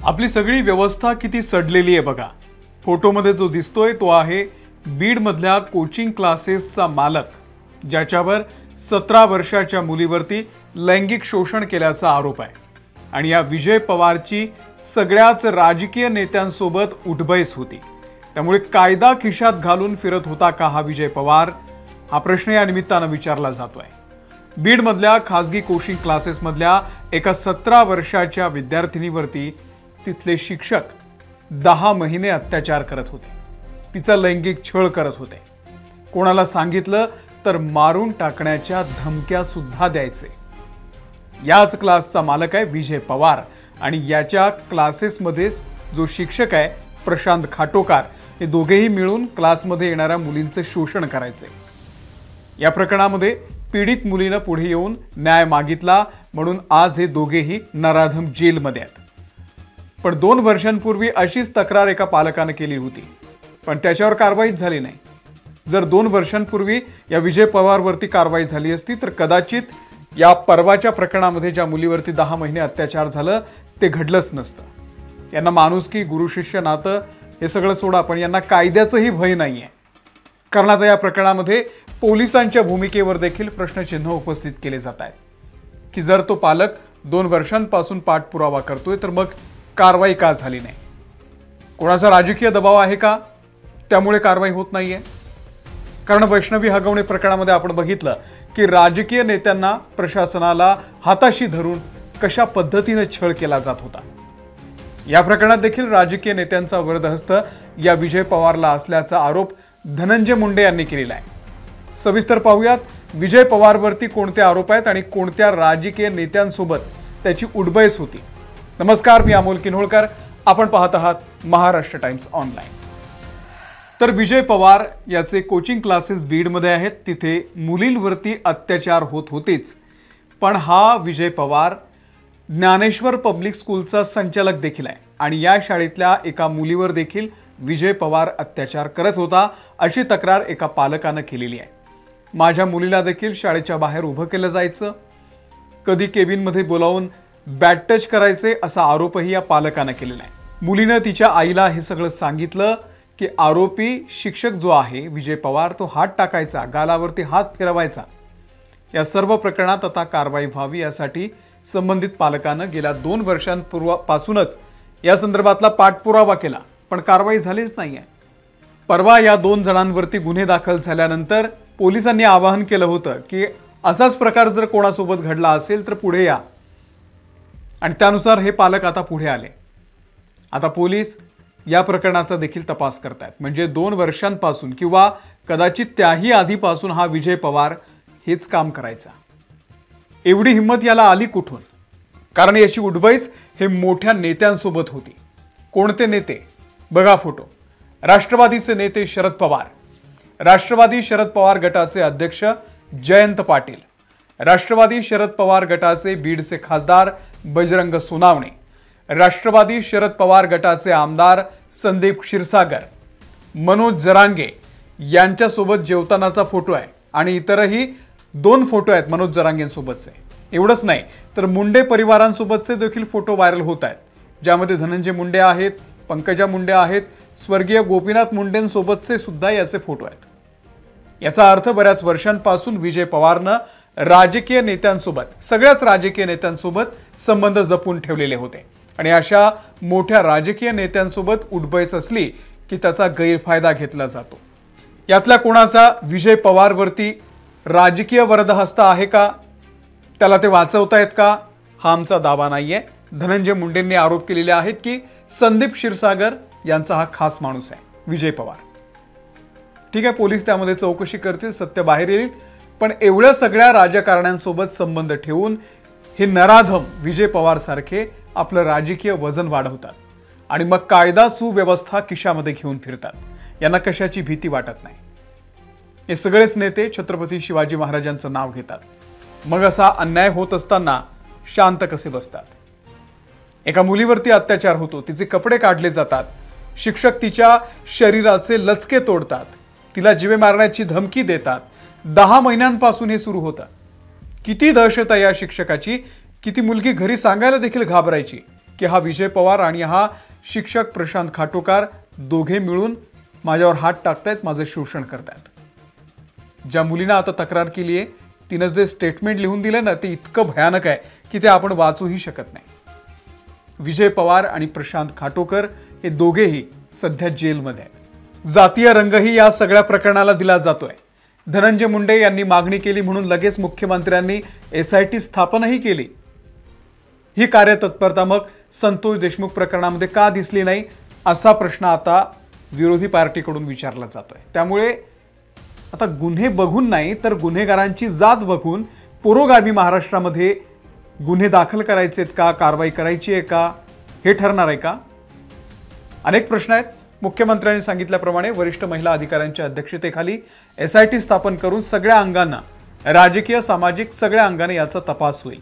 आपली सगळी व्यवस्था किती सडलेली आहे बघा। फोटोमध्ये जो दिसतोय तो आहे बीड मधल्या कोचिंग क्लासेसचा मालक, ज्याच्यावर 17 वर्षाच्या मुलीवरती लैंगिक शोषण केल्याचा आरोप आहे। आणि या विजय पवारची सगळ्याच राजकीय नेत्यांसोबत उठबैस होती। त्यामुळे कायदा खिशात घालून फिरत होता का हा विजय पवार, हा प्रश्न या निमित्तानं विचारला जातोय। बीड मधल्या खासगी कोचिंग क्लासेस मधल्या एका 17 वर्षाच्या विद्यार्थिनीवरती तिथले शिक्षक 10 महिने अत्याचार करत होते, तिचा लैंगिक छळ करत होते। कोणाला सांगितलं तर मारून टाकण्याच्या धमक्या सुद्धा द्यायचे। याच क्लासचा मालक आहे विजय पवार आणि याच्या क्लासेसमध्ये जो शिक्षक आहे प्रशांत खाटोकार, हे दोघेही मिळून क्लासमध्ये येणाऱ्या मुलींचे शोषण करायचे। या प्रकरणामध्ये पीडित मुलीने पुढे येऊन न्याय मागितला म्हणून आज हे दोघेही नराधम जेलमध्ये आहेत। पण 2 वर्षांपूर्वी अशीच तक्रार एका पालकाने केली होती, पण त्याच्यावर कारवाईच झाली नाही। जर 2 वर्षांपूर्वी या विजय पवारवरती कारवाई झाली असती तर कदाचित या परवाच्या प्रकरणामध्ये ज्या मुलीवरती 10 महिने अत्याचार झालं ते घडलंच नसतं। यांना माणुसकी, गुरु शिष्य नातं हे सगळं सोडा, पण यांना कायद्याचंही भय नाहीये। कारण आता या प्रकरणामध्ये पोलिसांच्या भूमिकेवर देखील प्रश्नचिन्ह उपस्थित केले जात आहेत की जर तो पालक 2 वर्षांपासून पाठपुरावा करतोय तर मग कारवाई का झाली नाही? कोणाचा राजकीय दबाव आहे का त्यामुळे कारवाई होत नाहीये? कारण वैष्णवी हगवणे प्रकरणामध्ये आपण बघितलं की राजकीय नेत्यांना प्रशासनाला हाताशी धरून कशा पद्धतीने छळ केला जात होता। या प्रकरणात देखील राजकीय नेत्यांचा वरदहस्त या विजय पवारला असल्याचा आरोप धनंजय मुंडे यांनी केलेला आहे। सविस्तर पाहूयात विजय पवारवरती कोणते आरोप आहेत आणि कोणत्या राजकीय नेत्यांसोबत त्याची उठबैस होती। नमस्कार, मी अमोल किन्होळकर, आपण पाहत आहात महाराष्ट्र टाइम्स ऑनलाइन। तर विजय पवार याचे कोचिंग क्लासेस बीडमध्ये आहेत, तिथे मुलींवरती अत्याचार होत होतेच, पण हा विजय पवार ज्ञानेश्वर पब्लिक स्कूलचा संचालक देखील आहे आणि या शाळेतल्या एका मुलीवर देखील विजय पवार अत्याचार करत होता अशी तक्रार एका पालकाने केलेली आहे। माझ्या मुलीला देखील शाळेच्या बाहेर उभं केलं जायचं, कधी केबिनमध्ये बोलावून बॅट टच करायचे असा आरोपही या पालकाने केलेला आहे। मुलीने तिच्या आईला हे सगळं सांगितलं की आरोपी शिक्षक जो आहे विजय पवार तो हात टाकायचा, गालावरती हात फिरवायचा। या सर्व प्रकरणात आता कारवाई व्हावी यासाठी संबंधित पालकाने गेल्या 2 वर्षांपासूनच या संदर्भातला पाठपुरावा केला, पण कारवाई झालीच नाहीये। परवा या 2 जणांवरती गुन्हे दाखल झाल्यानंतर पोलिसांनी आवाहन केलं होतं की असाच प्रकार जर कोणासोबत घडला असेल तर पुढे या, आणि त्यानुसार हे पालक आता पुढे आले। आता पोलीस या प्रकरणाचा देखील तपास करतायत, म्हणजे 2 वर्षांपासून किंवा कदाचित त्याही आधीपासून हा विजय पवार हेच काम करायचा। एवढी हिंमत याला आली कुठून? कारण याची उठबैस हे मोठ्या नेत्यांसोबत होती। कोणते नेते? बघा फोटो। राष्ट्रवादीचे नेते शरद पवार, राष्ट्रवादी शरद पवार गटाचे अध्यक्ष जयंत पाटील, राष्ट्रवादी शरद पवार गटाचे बीडचे खासदार बजरंग सोनावणे, राष्ट्रवादी शरद पवार गटाचे आमदार संदीप क्षीरसागर, मनोज जरांगे यांच्यासोबत जेवतानाचा फोटो आहे आणि इतरही 2 फोटो आहेत मनोज जरांगेंसोबतचे। एवढंच नाही तर मुंडे परिवारांसोबतचे देखील फोटो व्हायरल होत आहेत, ज्यामध्ये धनंजय मुंडे आहेत, पंकजा मुंडे आहेत, स्वर्गीय गोपीनाथ मुंडेंसोबतचे सुद्धा याचे फोटो आहेत। याचा अर्थ बऱ्याच वर्षांपासून विजय पवारनं राजकीय नेत्यांसोबत, सगळ्याच राजकीय नेत्यांसोबत संबंध जपून ठेवलेले होते आणि अशा मोठ्या राजकीय नेत्यांसोबत उठबैस असली की त्याचा गैरफायदा घेतला जातो। यातल्या कोणाचा विजय पवारवरती राजकीय वरदहस्त आहे का? त्याला ते वाचवतायत का? हा आमचा दावा नाहीये। धनंजय मुंडेंनी आरोप केलेले आहेत की संदीप क्षीरसागर यांचा हा खास माणूस आहे विजय पवार। ठीक आहे, पोलीस त्यामध्ये चौकशी करतील, सत्य बाहेर येईल, पण एवढ्या सगळ्या राजकारण्यांसोबत संबंध ठेवून हे नराधम विजय पवार सारखे आपलं राजकीय वजन वाढवतात आणि मग कायदा सुव्यवस्था खिशामध्ये घेऊन फिरतात। यांना कशाची भीती वाटत नाही। हे सगळेच नेते छत्रपती शिवाजी महाराजांचं नाव घेतात, मग असा अन्याय होत असताना शांत कसे बसतात? एका मुलीवरती अत्याचार होतो, तिचे कपडे काढले जातात, शिक्षक तिच्या शरीराचे लचके तोडतात, तिला जीवे मारण्याची धमकी देतात। 10 महिन्यांपासून हे सुरू होतं। किती दहशत आहे या शिक्षकाची, किती मुलगी घरी सांगायला देखील घाबरायची की हा विजय पवार आणि हा शिक्षक प्रशांत खाटोकार दोघे मिळून माझ्यावर हात टाकतायत, माझं शोषण करतायत. ज्या मुलीनं आता तक्रार केली आहे तिनं जे स्टेटमेंट लिहून दिलं ना ते इतकं भयानक आहे की ते आपण वाचूही शकत नाही. विजय पवार आणि प्रशांत खाटोकर हे दोघेही सध्या जेलमध्ये आहेत. जातीय रंगही या सगळ्या प्रकरणाला दिला जातोय. धनंजय मुंडे यांनी मागणी केली म्हणून लगेच मुख्यमंत्र्यांनी SIT स्थापनही केली. ही कार्यतत्परता मग संतोष देशमुख प्रकरणामध्ये का दिसली नाही असा प्रश्न आता विरोधी पार्टीकडून विचारला जातोय. त्यामुळे आता गुन्हे बघून नाही तर गुन्हेगारांची जात बघून पुरोगामी महाराष्ट्रामध्ये गुन्हे दाखल करायचे आहेत का, कारवाई करायची आहे का, हे ठरणार आहे का? अनेक प्रश्न आहेत. मुख्यमंत्र्यांनी सांगितल्याप्रमाणे वरिष्ठ महिला अधिकाऱ्यांच्या अध्यक्षतेखाली SIT स्थापन करून सगळ्या अंगांना, राजकीय सामाजिक सगळ्या अंगाने याचा तपास होईल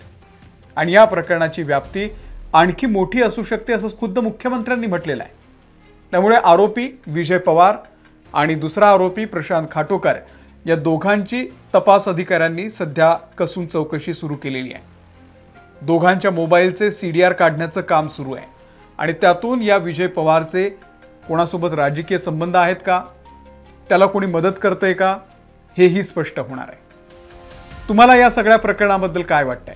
आणि या प्रकरणाची व्याप्ती आणखी मोठी असू शकते असं खुद्द मुख्यमंत्र्यांनी म्हटलेलं आहे. त्यामुळे आरोपी विजय पवार आणि दुसरा आरोपी प्रशांत खाटोकर या दोघांची तपास अधिकाऱ्यांनी सध्या कसून चौकशी सुरू केलेली आहे. दोघांच्या मोबाईलचे CDR काढण्याचं काम सुरू आहे आणि त्यातून या विजय पवारचे कोणासोबत राजकीय संबंध आहेत का, त्याला कोणी मदत करतंय का, हेही स्पष्ट होणार आहे. तुम्हाला या सगळ्या प्रकरणाबद्दल काय वाटतंय?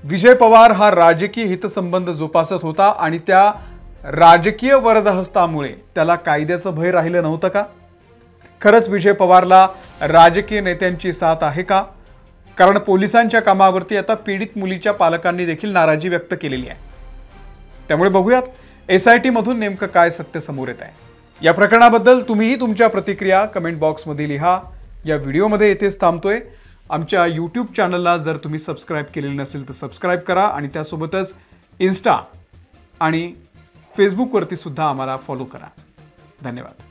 विजय पवार हा राजकीय हितसंबंध जोपासत होता आणि त्या राजकीय वरदहस्तामुळे त्याला कायद्याचं भय राहिलं नव्हतं का? खरंच विजय पवारला राजकीय नेत्यांची साथ आहे का? कारण पोलिसांच्या कामावरती आता पीडित मुलीच्या पालकांनी देखील नाराजी व्यक्त केलेली आहे. त्यामुळे बघूयात SIT मधून नेमकं काय सत्य समोर येत आहे. या प्रकरणाबद्दल तुम्हीही तुमच्या प्रतिक्रिया कमेंट बॉक्समध्ये लिहा. या व्हिडिओमध्ये येथेच थांबतोय. आमच्या YouTube चॅनलला जर तुम्ही सबस्क्राईब केलेलं नसेल तर सबस्क्राईब करा आणि त्यासोबतच Insta आणि फेसबुकवरती सुद्धा आम्हाला फॉलो करा. धन्यवाद.